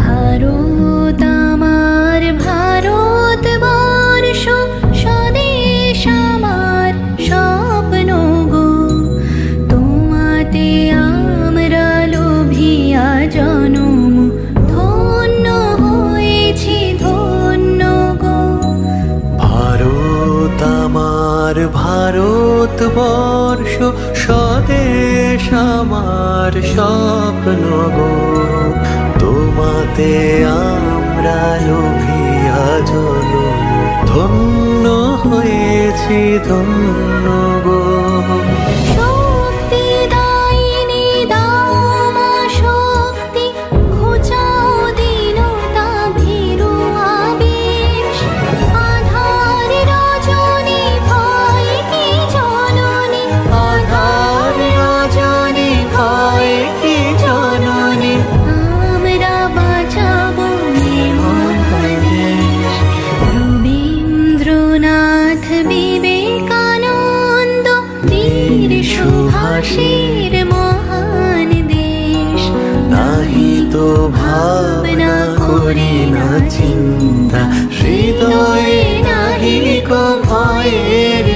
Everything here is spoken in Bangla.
ভারত আমার ভারতবর্ষ, স্বদেশ আমার স্বপ্ন গো। তোমাতে আমরা লোভিয়া জনম, ধন্য হয়েছি ধন্য গো। ভারত আমার ভারতবর্ষ, স্বদেশ আমার স্বপ্ন গো। তোমাতে আমরা লোভিয়া জনম, ধন্য হয়েছি ধন্য গো। শক্তি দায়িনী দাও মা শক্তি, ঘুচাও দীনতা ভীরু আবেশ। আধার রজনী ভয় কি জননী, আধার রজনী ভয় কি জননী, আমরা বাঁচাবো এ মহাদেশ। রবীন্দ্রনাথ বিবেকানন্দ বীর সুভাষের মহান দেশ। নাহি তো ভাবনা করি না চিন্তা, হৃদয়ে নাহি কো ভয়ের